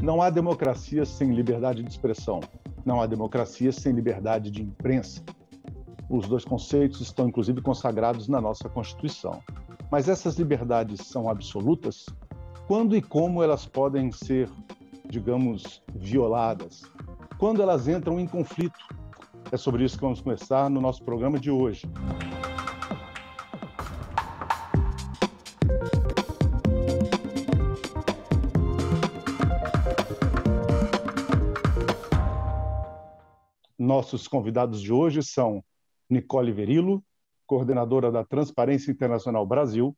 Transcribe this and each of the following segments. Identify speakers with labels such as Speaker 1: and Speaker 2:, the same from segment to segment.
Speaker 1: Não há democracia sem liberdade de expressão. Não há democracia sem liberdade de imprensa. Os dois conceitos estão, inclusive, consagrados na nossa Constituição. Mas essas liberdades são absolutas? Quando e como elas podem ser, digamos, violadas? Quando elas entram em conflito? É sobre isso que vamos começar no nosso programa de hoje. Nossos convidados de hoje são Nicole Verillo, coordenadora da Transparência Internacional Brasil,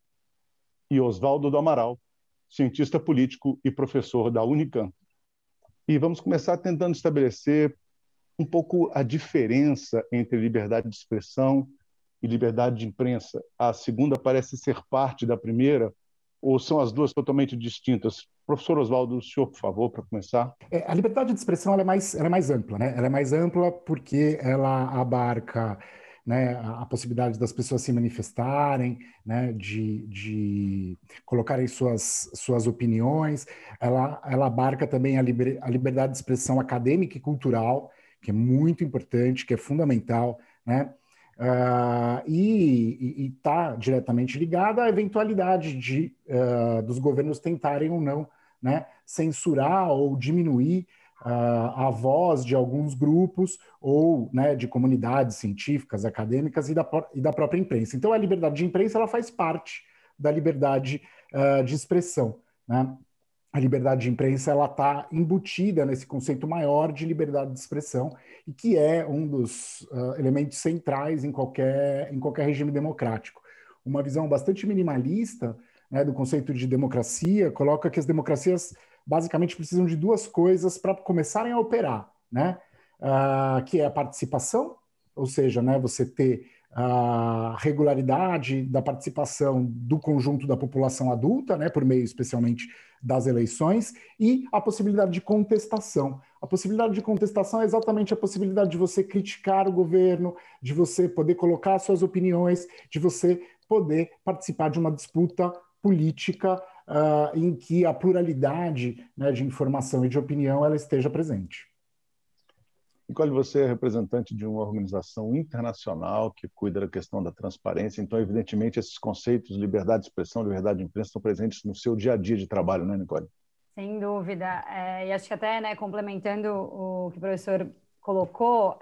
Speaker 1: e Oswaldo do Amaral, cientista político e professor da Unicamp. E vamos começar tentando estabelecer um pouco a diferença entre liberdade de expressão e liberdade de imprensa. A segunda parece ser parte da primeira, ou são as duas totalmente distintas? Professor Oswaldo, o senhor, por favor, para começar.
Speaker 2: A liberdade de expressão ela é mais ampla, né? Ela é mais ampla porque ela abarca, né, a possibilidade das pessoas se manifestarem, né, de colocarem suas opiniões. Ela abarca também a liberdade de expressão acadêmica e cultural, que é muito importante, que é fundamental, né? E está diretamente ligada à eventualidade dos governos tentarem ou não, né, censurar ou diminuir a voz de alguns grupos ou, né, de comunidades científicas, acadêmicas e da própria imprensa. Então, a liberdade de imprensa ela faz parte da liberdade de expressão, né? A liberdade de imprensa ela está embutida nesse conceito maior de liberdade de expressão e que é um dos elementos centrais em qualquer regime democrático. Uma visão bastante minimalista, né, do conceito de democracia coloca que as democracias basicamente precisam de duas coisas para começarem a operar, né? Que é a participação, ou seja, né, você ter a regularidade da participação do conjunto da população adulta, né, por meio especialmente das eleições, e a possibilidade de contestação. A possibilidade de contestação é exatamente a possibilidade de você criticar o governo, de você poder colocar suas opiniões, de você poder participar de uma disputa política em que a pluralidade, né, de informação e de opinião ela esteja presente.
Speaker 1: Nicole, você é representante de uma organização internacional que cuida da questão da transparência, então, evidentemente, esses conceitos, liberdade de expressão, liberdade de imprensa, estão presentes no seu dia a dia de trabalho, né, Nicole?
Speaker 3: Sem dúvida. E acho que até, né, complementando o que o professor colocou,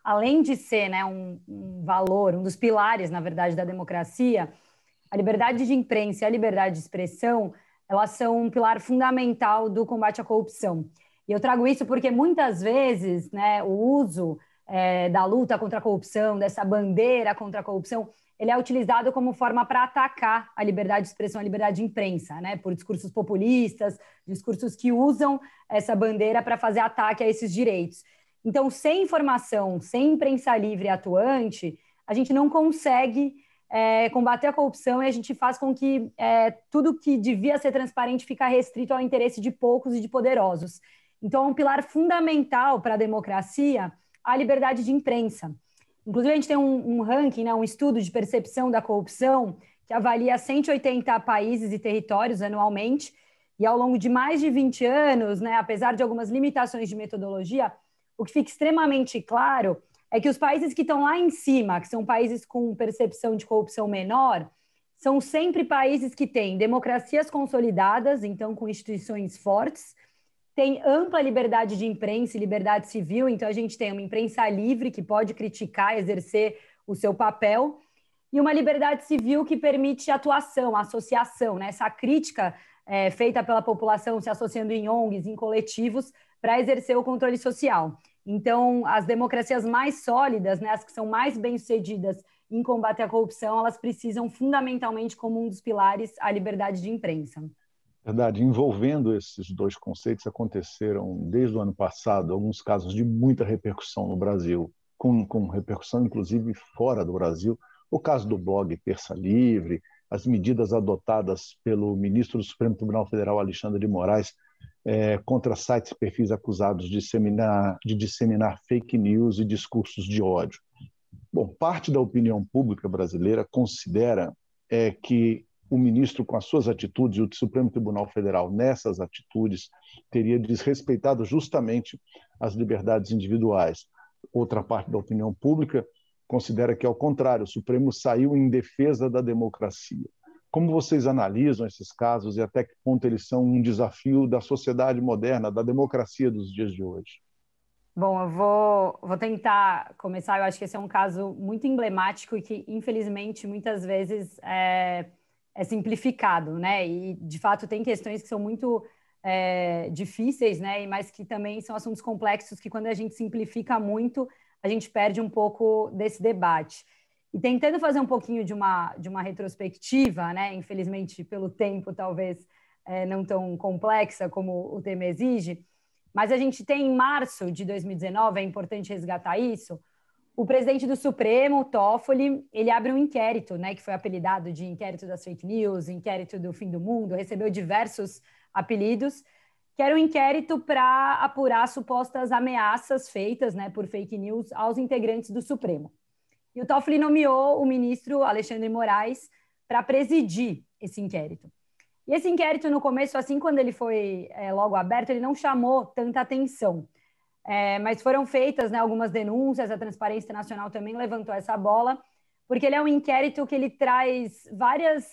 Speaker 3: além de ser, né, um valor, um dos pilares, na verdade, da democracia, a liberdade de imprensa e a liberdade de expressão, elas são um pilar fundamental do combate à corrupção. E eu trago isso porque muitas vezes, né, o uso da luta contra a corrupção, dessa bandeira contra a corrupção, ele é utilizado como forma para atacar a liberdade de expressão, a liberdade de imprensa, né, por discursos populistas, discursos que usam essa bandeira para fazer ataque a esses direitos. Então, sem informação, sem imprensa livre e atuante, a gente não consegue combater a corrupção e a gente faz com que tudo que devia ser transparente fica restrito ao interesse de poucos e de poderosos. Então, é um pilar fundamental para a democracia a liberdade de imprensa. Inclusive, a gente tem um ranking, né, um estudo de percepção da corrupção que avalia 180 países e territórios anualmente, e ao longo de mais de 20 anos, né, apesar de algumas limitações de metodologia, o que fica extremamente claro é que os países que estão lá em cima, que são países com percepção de corrupção menor, são sempre países que têm democracias consolidadas, então com instituições fortes, tem ampla liberdade de imprensa e liberdade civil, então a gente tem uma imprensa livre que pode criticar, exercer o seu papel, e uma liberdade civil que permite atuação, associação, né? Essa crítica feita pela população se associando em ONGs, em coletivos, para exercer o controle social. Então, as democracias mais sólidas, né, as que são mais bem-sucedidas em combater a corrupção, elas precisam fundamentalmente, como um dos pilares, a liberdade de imprensa.
Speaker 1: Verdade, envolvendo esses dois conceitos, aconteceram desde o ano passado alguns casos de muita repercussão no Brasil, com repercussão inclusive fora do Brasil. O caso do blog Terça Livre, as medidas adotadas pelo ministro do Supremo Tribunal Federal, Alexandre de Moraes, contra sites e perfis acusados de disseminar fake news e discursos de ódio. Bom, parte da opinião pública brasileira considera que o ministro, com as suas atitudes, e o Supremo Tribunal Federal, nessas atitudes, teria desrespeitado justamente as liberdades individuais. Outra parte da opinião pública considera que, ao contrário, o Supremo saiu em defesa da democracia. Como vocês analisam esses casos e até que ponto eles são um desafio da sociedade moderna, da democracia dos dias de hoje?
Speaker 3: Bom, eu vou tentar começar. Eu acho que esse é um caso muito emblemático e que, infelizmente, muitas vezes é simplificado, né? E, de fato, tem questões que são muito difíceis, né? Mas que também são assuntos complexos que, quando a gente simplifica muito, a gente perde um pouco desse debate. E tentando fazer um pouquinho de uma retrospectiva, né? Infelizmente, pelo tempo, talvez não tão complexa como o tema exige, mas a gente tem, em março de 2019, é importante resgatar isso, o presidente do Supremo, Toffoli, ele abre um inquérito, né, que foi apelidado de inquérito das fake news, inquérito do fim do mundo, recebeu diversos apelidos, que era um inquérito para apurar supostas ameaças feitas, né, por fake news aos integrantes do Supremo. E o Toffoli nomeou o ministro Alexandre Moraes para presidir esse inquérito. E esse inquérito, no começo, assim, quando ele foi logo aberto, ele não chamou tanta atenção. Mas foram feitas, né, algumas denúncias, a Transparência Internacional também levantou essa bola, porque ele é um inquérito que ele traz vários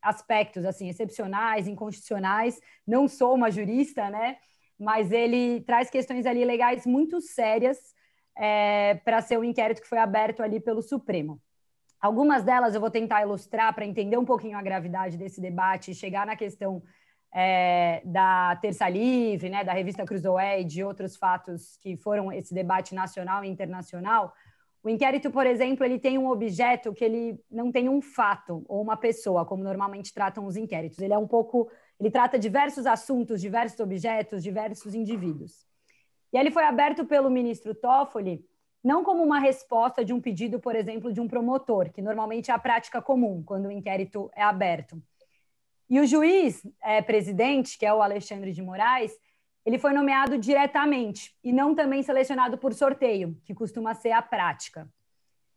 Speaker 3: aspectos, assim, excepcionais, inconstitucionais. Não sou uma jurista, né, mas ele traz questões ali legais muito sérias para ser um inquérito que foi aberto ali pelo Supremo. Algumas delas eu vou tentar ilustrar para entender um pouquinho a gravidade desse debate e chegar na questão da Terça Livre, né, da revista Cruzoé e de outros fatos que foram esse debate nacional e internacional. O inquérito, por exemplo, ele tem um objeto que ele não tem um fato ou uma pessoa, como normalmente tratam os inquéritos. Ele trata diversos assuntos, diversos objetos, diversos indivíduos. E ele foi aberto pelo ministro Toffoli não como uma resposta de um pedido, por exemplo, de um promotor, que normalmente é a prática comum quando o inquérito é aberto. E o juiz presidente, que é o Alexandre de Moraes, ele foi nomeado diretamente e não também selecionado por sorteio, que costuma ser a prática.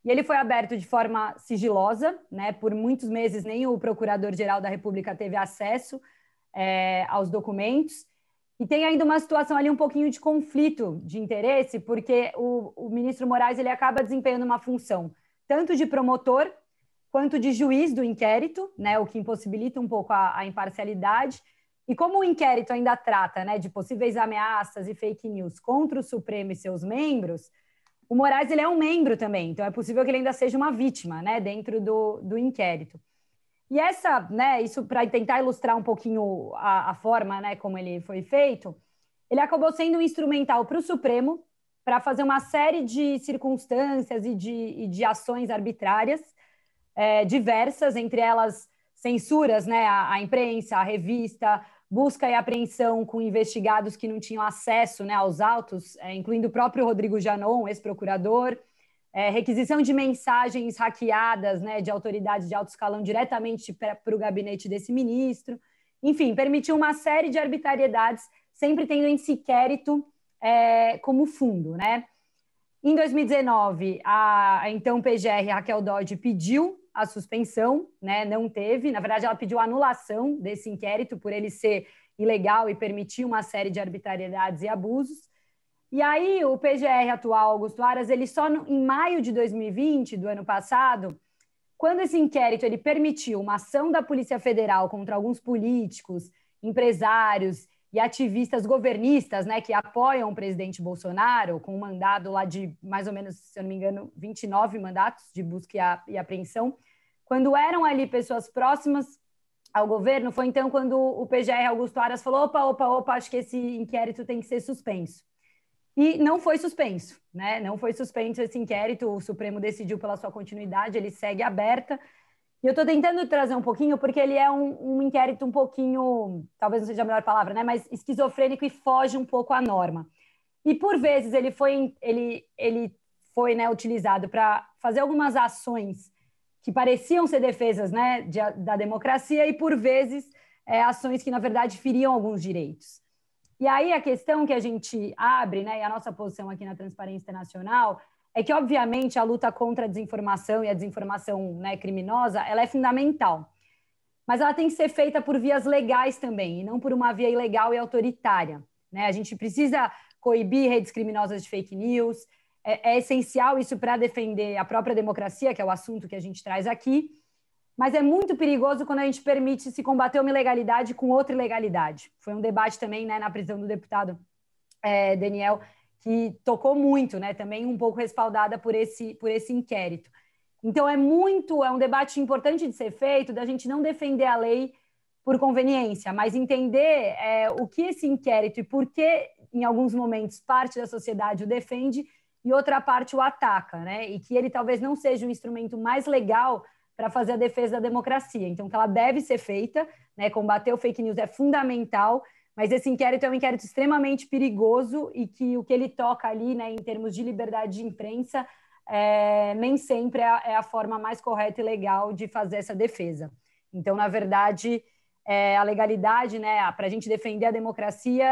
Speaker 3: E ele foi aberto de forma sigilosa, né? Por muitos meses nem o Procurador-Geral da República teve acesso aos documentos. E tem ainda uma situação ali um pouquinho de conflito de interesse, porque o ministro Moraes ele acaba desempenhando uma função tanto de promotor quanto de juiz do inquérito, né, o que impossibilita um pouco a imparcialidade. E como o inquérito ainda trata, né, de possíveis ameaças e fake news contra o Supremo e seus membros, o Moraes ele é um membro também, então é possível que ele ainda seja uma vítima, né, dentro do inquérito. E isso para tentar ilustrar um pouquinho a forma, né, como ele foi feito, ele acabou sendo um instrumental para o Supremo para fazer uma série de circunstâncias e de ações arbitrárias diversas, entre elas censuras, né, à imprensa, à revista, busca e apreensão com investigados que não tinham acesso, né, aos autos, incluindo o próprio Rodrigo Janot, ex-procurador, requisição de mensagens hackeadas, né, de autoridades de alto escalão diretamente para o gabinete desse ministro. Enfim, permitiu uma série de arbitrariedades, sempre tendo esse inquérito como fundo, né? Em 2019, a então PGR Raquel Dodge pediu a suspensão, né? Não teve. Na verdade, ela pediu a anulação desse inquérito por ele ser ilegal e permitir uma série de arbitrariedades e abusos. E aí, o PGR atual, Augusto Aras, ele só em maio de 2020, do ano passado, quando esse inquérito ele permitiu uma ação da Polícia Federal contra alguns políticos, empresários e ativistas governistas, né, que apoiam o presidente Bolsonaro, com um mandado lá de, mais ou menos, se eu não me engano, 29 mandatos de busca e apreensão, quando eram ali pessoas próximas ao governo, foi então quando o PGR Augusto Aras falou, opa, acho que esse inquérito tem que ser suspenso. E não foi suspenso, né? Não foi suspenso esse inquérito, o Supremo decidiu pela sua continuidade, ele segue aberta. E eu estou tentando trazer um pouquinho, porque ele é um inquérito um pouquinho, talvez não seja a melhor palavra, né? Mas esquizofrênico e foge um pouco à norma. E, por vezes, ele foi né, utilizado para fazer algumas ações que pareciam ser defesas, né, da democracia e, por vezes, ações que, na verdade, feriam alguns direitos. E aí a questão que a gente abre, né, e a nossa posição aqui na Transparência Internacional, é que, obviamente, a luta contra a desinformação e a desinformação, né, criminosa, ela é fundamental. mas ela tem que ser feita por vias legais também, e não por uma via ilegal e autoritária, né? A gente precisa coibir redes criminosas de fake news, é essencial isso para defender a própria democracia, que é o assunto que a gente traz aqui, mas é muito perigoso quando a gente permite se combater uma ilegalidade com outra ilegalidade. Foi um debate também, né, na prisão do deputado Daniel, que tocou muito, né, também um pouco respaldada por esse inquérito. Então, é um debate importante de ser feito, da gente não defender a lei por conveniência, mas entender o que esse inquérito e por que, em alguns momentos, parte da sociedade o defende e outra parte o ataca, né? E que ele talvez não seja o instrumento mais legal para fazer a defesa da democracia. Então, que ela deve ser feita, né? Combater o fake news é fundamental, mas esse inquérito é um inquérito extremamente perigoso e que o que ele toca ali, né, em termos de liberdade de imprensa, nem sempre é a forma mais correta e legal de fazer essa defesa. Então, na verdade, a legalidade, né, para a gente defender a democracia,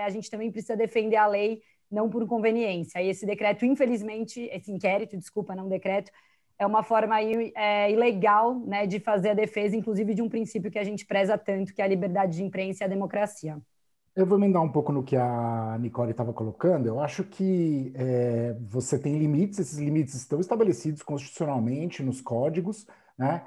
Speaker 3: a gente também precisa defender a lei, não por conveniência. E esse decreto, infelizmente, esse inquérito, desculpa, não decreto, é uma forma ilegal, né, de fazer a defesa, inclusive de um princípio que a gente preza tanto, que é a liberdade de imprensa e a democracia.
Speaker 2: Eu vou emendar um pouco no que a Nicole estava colocando. Eu acho que você tem limites, esses limites estão estabelecidos constitucionalmente nos códigos, né?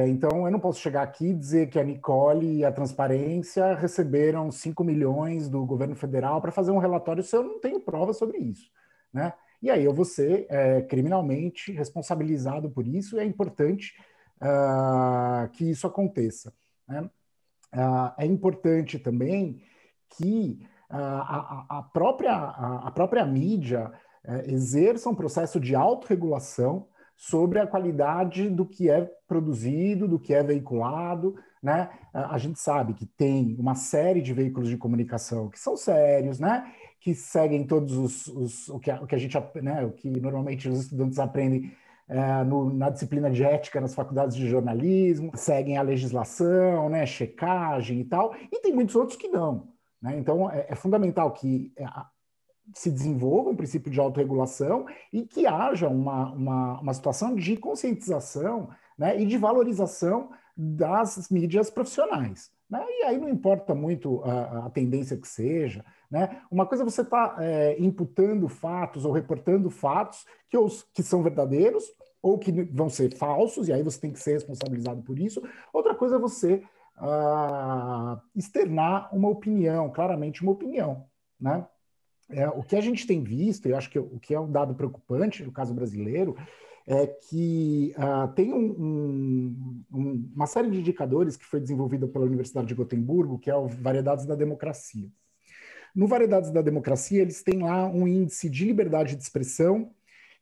Speaker 2: Então, eu não posso chegar aqui e dizer que a Nicole e a Transparência receberam 5 milhões do governo federal para fazer um relatório se eu não tenho prova sobre isso, né? E aí eu vou ser criminalmente responsabilizado por isso, e é importante que isso aconteça, né? É importante também que a própria mídia exerça um processo de autorregulação sobre a qualidade do que é produzido, do que é veiculado, né? A gente sabe que tem uma série de veículos de comunicação que são sérios, né? Que seguem todos o que a gente, né? O que normalmente os estudantes aprendem na disciplina de ética nas faculdades de jornalismo, seguem a legislação, né? Checagem e tal, e tem muitos outros que não, né? Então é fundamental que se desenvolva um princípio de autorregulação e que haja uma situação de conscientização, né, e de valorização das mídias profissionais, né? E aí não importa muito a tendência que seja, né? Uma coisa é você está imputando fatos ou reportando fatos que são verdadeiros ou que vão ser falsos, e aí você tem que ser responsabilizado por isso. Outra coisa é você externar uma opinião, claramente uma opinião, né? O que a gente tem visto, e acho que o que é um dado preocupante no caso brasileiro, é que tem uma série de indicadores que foi desenvolvida pela Universidade de Gotemburgo, que é o Variedades da Democracia. No Variedades da Democracia, eles têm lá um índice de liberdade de expressão,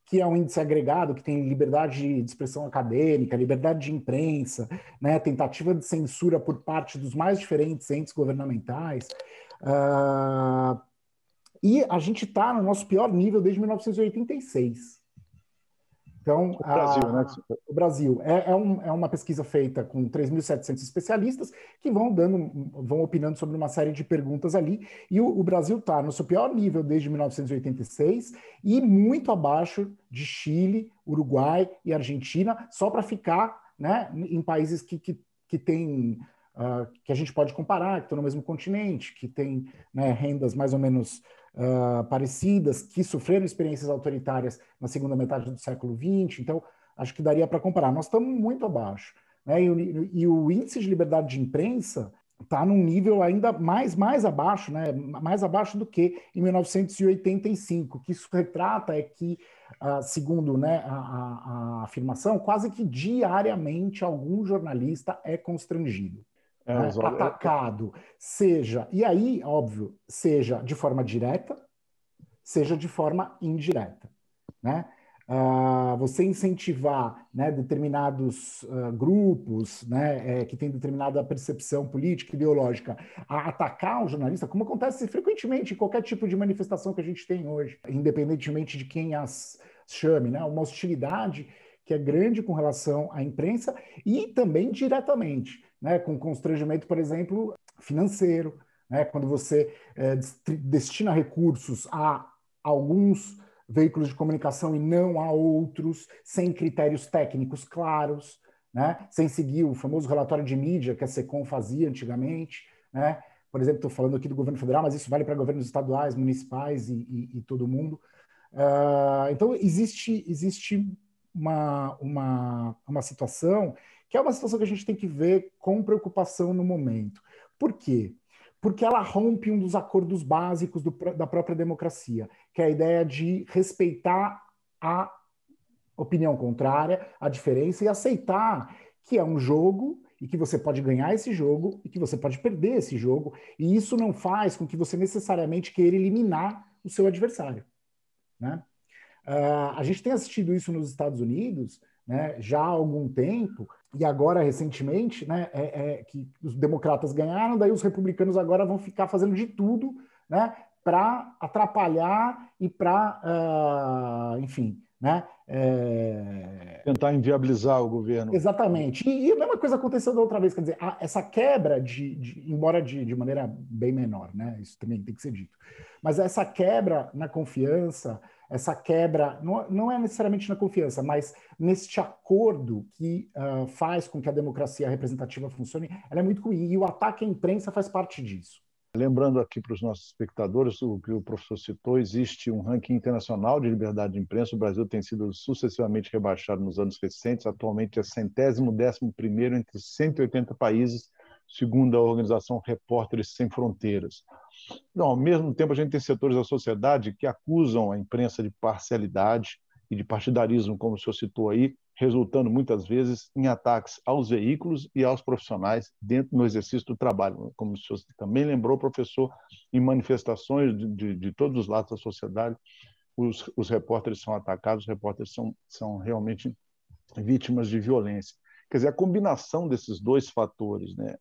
Speaker 2: que é um índice agregado, que tem liberdade de expressão acadêmica, liberdade de imprensa, né, tentativa de censura por parte dos mais diferentes entes governamentais. E a gente está no nosso pior nível desde 1986. Então,
Speaker 1: o Brasil, né?
Speaker 2: O Brasil é uma pesquisa feita com 3.700 especialistas que vão opinando sobre uma série de perguntas ali, e o Brasil está no seu pior nível desde 1986 e muito abaixo de Chile, Uruguai e Argentina, só para ficar, né, em países que tem, que a gente pode comparar, que estão no mesmo continente, que tem, né, rendas mais ou menos parecidas, que sofreram experiências autoritárias na segunda metade do século XX. Então, acho que daria para comparar. Nós estamos muito abaixo, né? E o índice de liberdade de imprensa está num nível ainda mais abaixo, né? Mais abaixo do que em 1985. O que isso retrata é que, segundo, né, a afirmação, quase que diariamente algum jornalista é constrangido. Atacado, seja, e aí, óbvio, seja de forma direta, seja de forma indireta, né? Você incentivar, né, determinados grupos, né, que têm determinada percepção política, ideológica, a atacar o jornalista, como acontece frequentemente em qualquer tipo de manifestação que a gente tem hoje, independentemente de quem as chame, né? Uma hostilidade que é grande com relação à imprensa e também diretamente, né, com constrangimento, por exemplo, financeiro, né, quando você destina recursos a alguns veículos de comunicação e não a outros, sem critérios técnicos claros, né? Sem seguir o famoso relatório de mídia que a SECOM fazia antigamente, né? Por exemplo, estou falando aqui do governo federal, mas isso vale para governos estaduais, municipais e todo mundo. Então, existe uma situação que é uma situação que a gente tem que ver com preocupação no momento. Por quê? Porque ela rompe um dos acordos básicos da própria democracia, que é a ideia de respeitar a opinião contrária, a diferença, e aceitar que é um jogo e que você pode ganhar esse jogo e que você pode perder esse jogo, e isso não faz com que você necessariamente queira eliminar o seu adversário, né? A gente tem assistido isso nos Estados Unidos, né, já há algum tempo, e agora, recentemente, né, que os democratas ganharam, daí os republicanos agora vão ficar fazendo de tudo, né, para atrapalhar e para, enfim, né,
Speaker 1: tentar inviabilizar o governo.
Speaker 2: Exatamente. E a mesma coisa aconteceu da outra vez, quer dizer, essa quebra embora de maneira bem menor, né? Isso também tem que ser dito. Mas essa quebra na confiança, essa quebra, não é necessariamente na confiança, mas neste acordo que faz com que a democracia representativa funcione, ela é muito ruim. E o ataque à imprensa faz parte disso.
Speaker 1: Lembrando aqui para os nossos espectadores, o que o professor citou, existe um ranking internacional de liberdade de imprensa. O Brasil tem sido sucessivamente rebaixado nos anos recentes, atualmente é 111º entre 180 países, segundo a organização Repórteres Sem Fronteiras. Então, ao mesmo tempo, a gente tem setores da sociedade que acusam a imprensa de parcialidade e de partidarismo, como o senhor citou aí, resultando muitas vezes em ataques aos veículos e aos profissionais dentro do exercício do trabalho. Como o senhor também lembrou, professor, em manifestações de todos os lados da sociedade, os repórteres são atacados, os repórteres são realmente vítimas de violência. Quer dizer, a combinação desses dois fatores, né,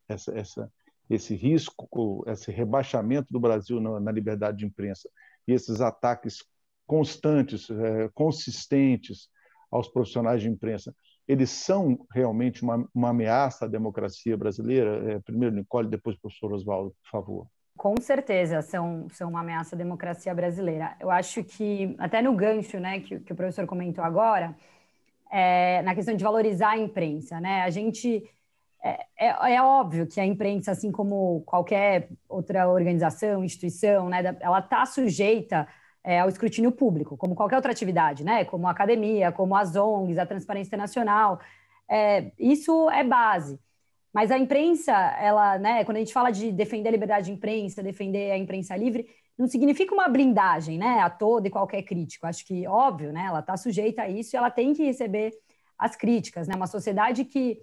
Speaker 1: esse risco, esse rebaixamento do Brasil na liberdade de imprensa e esses ataques constantes, consistentes aos profissionais de imprensa, eles são realmente uma ameaça à democracia brasileira? Primeiro Nicole, depois o professor Oswaldo, por favor.
Speaker 3: Com certeza são uma ameaça à democracia brasileira. Eu acho que, até no gancho, né, que o professor comentou agora, na questão de valorizar a imprensa, né, a gente... É óbvio que a imprensa, assim como qualquer outra organização, instituição, né, ela está sujeita ao escrutínio público, como qualquer outra atividade, né, como a academia, como as ONGs, a Transparência Internacional. Isso é base. Mas a imprensa, ela, né, quando a gente fala de defender a liberdade de imprensa, defender a imprensa livre, não significa uma blindagem, né, a toda e qualquer crítico. Acho que, óbvio, né, ela está sujeita a isso e ela tem que receber as críticas, né, uma sociedade que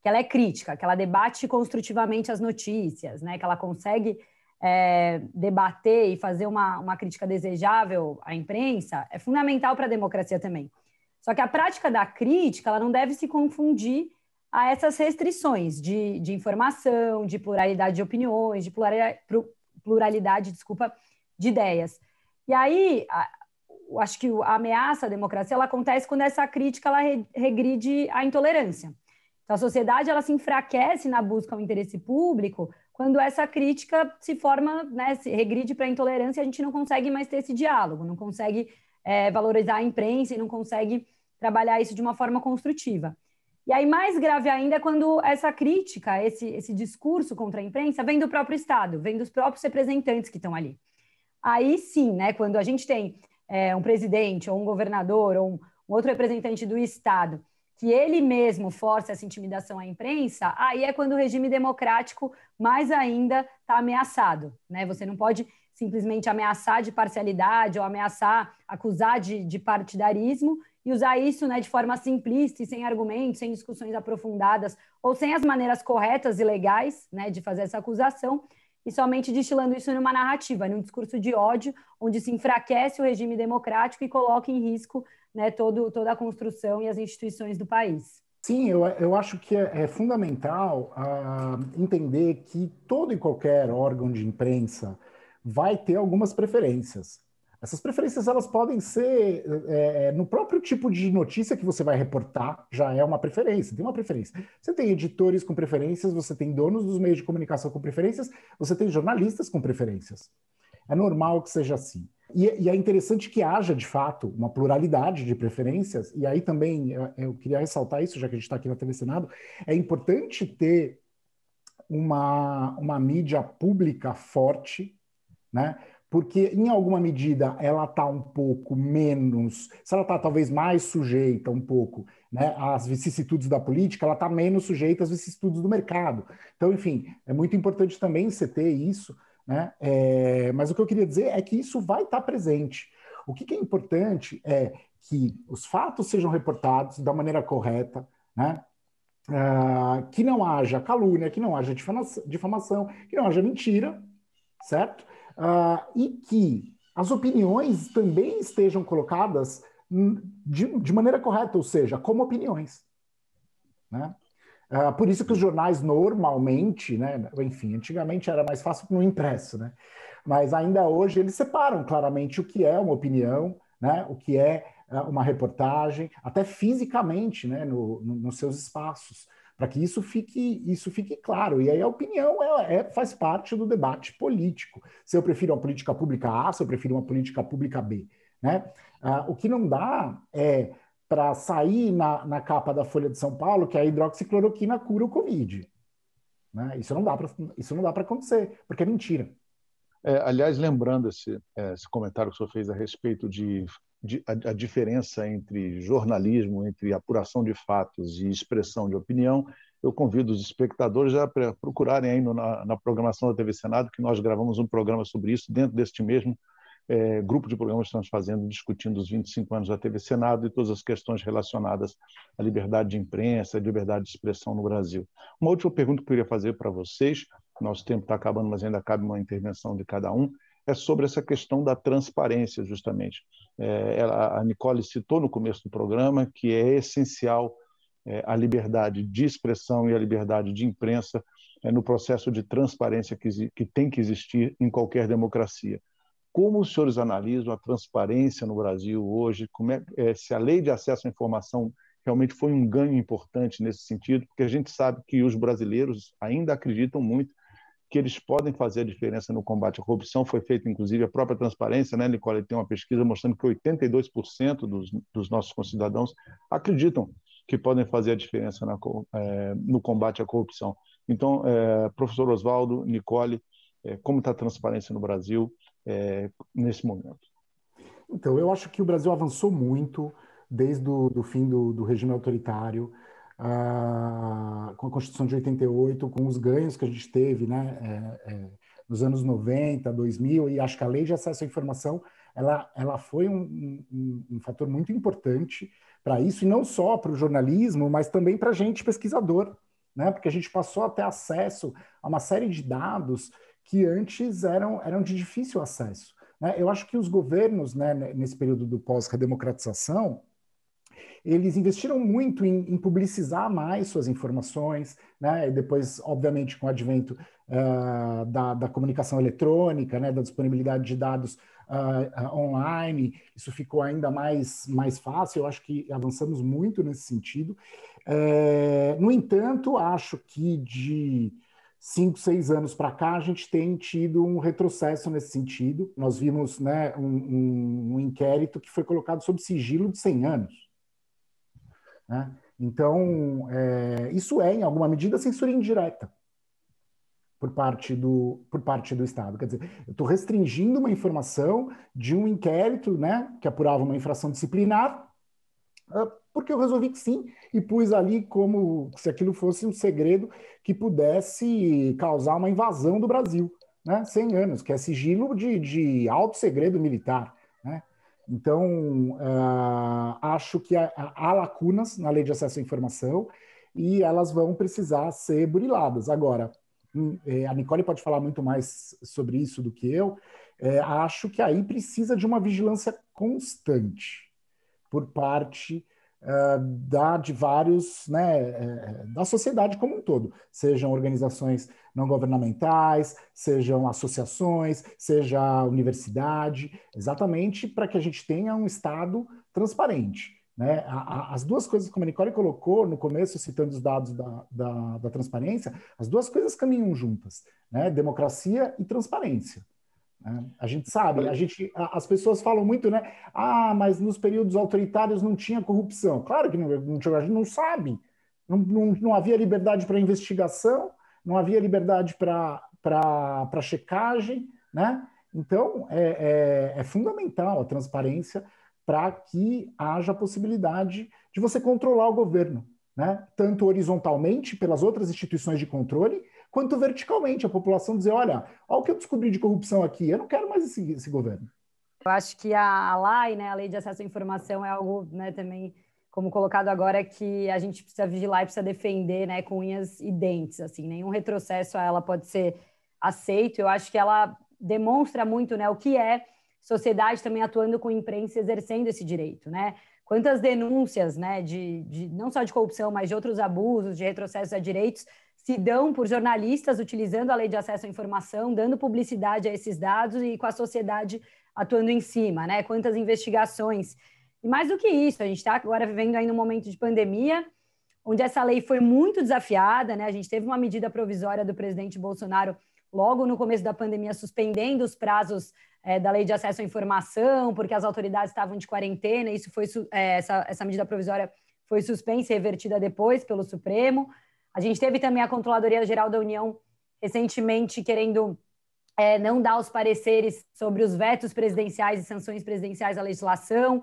Speaker 3: ela é crítica, que ela debate construtivamente as notícias, né, que ela consegue debater e fazer uma crítica desejável à imprensa, é fundamental para a democracia também. Só que a prática da crítica, ela não deve se confundir a essas restrições de informação, de pluralidade de opiniões, de pluralidade, de ideias. E aí, acho que a ameaça à democracia, ela acontece quando essa crítica ela regride à intolerância. Então, a sociedade ela se enfraquece na busca ao interesse público quando essa crítica se forma, né, se regride para a intolerância, a gente não consegue mais ter esse diálogo, não consegue valorizar a imprensa e não consegue trabalhar isso de uma forma construtiva. E aí, mais grave ainda é quando essa crítica, esse discurso contra a imprensa vem do próprio Estado, vem dos próprios representantes que estão ali. Aí sim, né, quando a gente tem um presidente ou um governador ou um outro representante do Estado que ele mesmo força essa intimidação à imprensa, aí é quando o regime democrático mais ainda está ameaçado, né? Você não pode simplesmente ameaçar de parcialidade ou ameaçar, acusar de partidarismo e usar isso, né, de forma simplista e sem argumentos, sem discussões aprofundadas ou sem as maneiras corretas e legais, né, de fazer essa acusação e somente destilando isso numa narrativa, num discurso de ódio, onde se enfraquece o regime democrático e coloca em risco, né, toda a construção e as instituições do país.
Speaker 2: Sim, eu acho que é fundamental entender que todo e qualquer órgão de imprensa vai ter algumas preferências. Essas preferências elas podem ser no próprio tipo de notícia que você vai reportar, já é uma preferência, tem uma preferência. Você tem editores com preferências, você tem donos dos meios de comunicação com preferências, você tem jornalistas com preferências. É normal que seja assim. E é interessante que haja, de fato, uma pluralidade de preferências, e aí também eu queria ressaltar isso, já que a gente está aqui na TV Senado, é importante ter uma mídia pública forte, né? Porque, em alguma medida, ela está um pouco menos, se ela está talvez mais sujeita um pouco, né, às vicissitudes da política, ela está menos sujeita às vicissitudes do mercado. Então, enfim, é muito importante também você ter isso, né? Mas o que eu queria dizer é que isso vai estar presente. O que é importante é que os fatos sejam reportados da maneira correta, né? Que não haja calúnia, que não haja difamação, que não haja mentira, certo? E que as opiniões também estejam colocadas de maneira correta, ou seja, como opiniões, né? Por isso que os jornais normalmente, né, enfim, antigamente era mais fácil no impresso, né? Mas ainda hoje eles separam claramente o que é uma opinião, né, o que é uma reportagem, até fisicamente, né, nos seus espaços, para que isso fique claro. E aí a opinião faz parte do debate político. Se eu prefiro uma política pública A, se eu prefiro uma política pública B, né? O que não dá é para sair na capa da Folha de São Paulo que a hidroxicloroquina cura o Covid, né? Isso não dá para acontecer, porque é mentira.
Speaker 1: Aliás, lembrando esse comentário que o senhor fez a respeito a diferença entre jornalismo, entre apuração de fatos e expressão de opinião, eu convido os espectadores a procurarem aí na programação da TV Senado, que nós gravamos um programa sobre isso dentro deste mesmo grupo de programas que estamos fazendo, discutindo os 25 anos da TV Senado e todas as questões relacionadas à liberdade de imprensa, à liberdade de expressão no Brasil. Uma última pergunta que eu queria fazer para vocês, nosso tempo está acabando, mas ainda cabe uma intervenção de cada um, é sobre essa questão da transparência, justamente. A Nicole citou no começo do programa que é essencial a liberdade de expressão e a liberdade de imprensa no processo de transparência que tem que existir em qualquer democracia. Como os senhores analisam a transparência no Brasil hoje? Se a lei de acesso à informação realmente foi um ganho importante nesse sentido? Porque a gente sabe que os brasileiros ainda acreditam muito que eles podem fazer a diferença no combate à corrupção. Foi feita, inclusive, a própria transparência, né, Nicole? Tem uma pesquisa mostrando que 82% dos nossos concidadãos acreditam que podem fazer a diferença no combate à corrupção. Então, professor Oswaldo, Nicole, como está a transparência no Brasil nesse momento?
Speaker 2: Então, eu acho que o Brasil avançou muito desde o fim do regime autoritário, com a Constituição de 88, com os ganhos que a gente teve, né, nos anos 90, 2000, e acho que a Lei de Acesso à Informação ela foi um fator muito importante para isso, e não só para o jornalismo, mas também para a gente pesquisador, né, porque a gente passou a ter acesso a uma série de dados que antes eram de difícil acesso, né? Eu acho que os governos, né, nesse período do pós-redemocratização, eles investiram muito em publicizar mais suas informações, né? E depois, obviamente, com o advento da comunicação eletrônica, né, da disponibilidade de dados online, isso ficou ainda mais fácil. Eu acho que avançamos muito nesse sentido. No entanto, acho que de 5, 6 anos para cá, a gente tem tido um retrocesso nesse sentido. Nós vimos, né, um inquérito que foi colocado sob sigilo de 100 anos. Né? Então, isso em alguma medida, censura indireta por parte do Estado. Quer dizer, eu estou restringindo uma informação de um inquérito, né, que apurava uma infração disciplinar, porque eu resolvi que sim, e pus ali como se aquilo fosse um segredo que pudesse causar uma invasão do Brasil, né? 100 anos, que é sigilo de alto segredo militar, né? Então, acho que há lacunas na Lei de Acesso à Informação e elas vão precisar ser buriladas. Agora, a Nicole pode falar muito mais sobre isso do que eu, acho que aí precisa de uma vigilância constante por parte de vários, né, da sociedade como um todo, sejam organizações não governamentais, sejam associações, seja a universidade, exatamente para que a gente tenha um Estado transparente. Né? As duas coisas, como a Nicole colocou no começo, citando os dados da transparência, as duas coisas caminham juntas, né? Democracia e transparência. A gente sabe, as pessoas falam muito, né? Ah, mas nos períodos autoritários não tinha corrupção. Claro que não tinha, a gente não sabe. Não havia liberdade para investigação, não havia liberdade para checagem, né? Então, é fundamental a transparência para que haja a possibilidade de você controlar o governo, né? Tanto horizontalmente, pelas outras instituições de controle, quanto verticalmente, a população dizer, olha o que eu descobri de corrupção aqui, eu não quero mais esse governo.
Speaker 3: Eu acho que a LAI, né, a Lei de Acesso à Informação, é algo, né, também, como colocado agora, que a gente precisa vigilar e precisa defender, né, com unhas e dentes, assim, nenhum retrocesso a ela pode ser aceito. Eu acho que ela demonstra muito, né, o que é sociedade também atuando com imprensa, exercendo esse direito, né? Quantas denúncias, né, não só de corrupção, mas de outros abusos, de retrocessos a direitos, se dão por jornalistas utilizando a Lei de Acesso à Informação, dando publicidade a esses dados e com a sociedade atuando em cima, né? Quantas investigações. E mais do que isso, a gente está agora vivendo ainda um momento de pandemia, onde essa lei foi muito desafiada, né? A gente teve uma medida provisória do presidente Bolsonaro logo no começo da pandemia, suspendendo os prazos da Lei de Acesso à Informação, porque as autoridades estavam de quarentena, e isso foi, essa medida provisória foi suspensa e revertida depois pelo Supremo. A gente teve também a Controladoria Geral da União recentemente querendo não dar os pareceres sobre os vetos presidenciais e sanções presidenciais à legislação.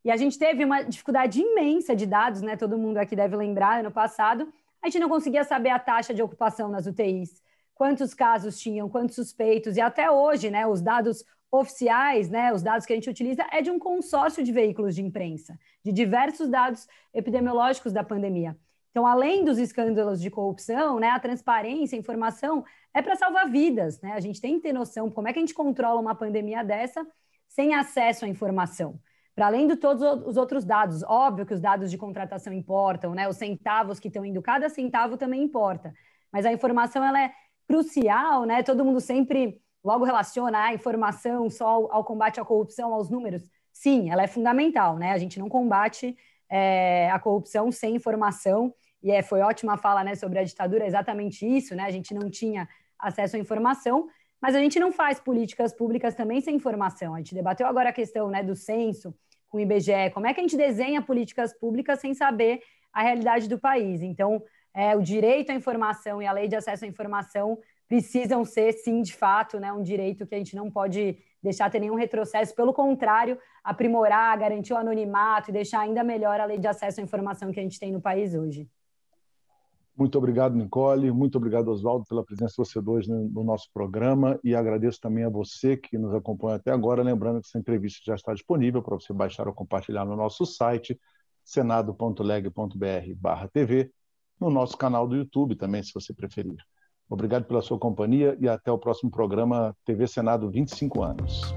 Speaker 3: E a gente teve uma dificuldade imensa de dados, né? Todo mundo aqui deve lembrar, ano passado, a gente não conseguia saber a taxa de ocupação nas UTIs, quantos casos tinham, quantos suspeitos, e até hoje, né, os dados oficiais, né, os dados que a gente utiliza é de um consórcio de veículos de imprensa, de diversos dados epidemiológicos da pandemia. Então, além dos escândalos de corrupção, né, a transparência, a informação é para salvar vidas, né? A gente tem que ter noção como é que a gente controla uma pandemia dessa sem acesso à informação. Para além de todos os outros dados, óbvio que os dados de contratação importam, né? Os centavos que estão indo, cada centavo também importa. Mas a informação, ela é crucial, né? Todo mundo sempre logo relaciona a informação só ao combate à corrupção, aos números. Sim, ela é fundamental, né? A gente não combate a corrupção sem informação, e foi ótima a fala, né, sobre a ditadura, exatamente isso, né? A gente não tinha acesso à informação, mas a gente não faz políticas públicas também sem informação. A gente debateu agora a questão, né, do censo com o IBGE, como é que a gente desenha políticas públicas sem saber a realidade do país. Então, o direito à informação e a Lei de Acesso à Informação precisam ser, sim, de fato, né, um direito que a gente não pode deixar ter nenhum retrocesso, pelo contrário, aprimorar, garantir o anonimato e deixar ainda melhor a Lei de Acesso à Informação que a gente tem no país hoje.
Speaker 1: Muito obrigado, Nicole. Muito obrigado, Oswaldo, pela presença de vocês dois no nosso programa, e agradeço também a você que nos acompanha até agora, lembrando que essa entrevista já está disponível para você baixar ou compartilhar no nosso site, senado.leg.br/TV, no nosso canal do YouTube também, se você preferir. Obrigado pela sua companhia e até o próximo programa TV Senado 25 anos.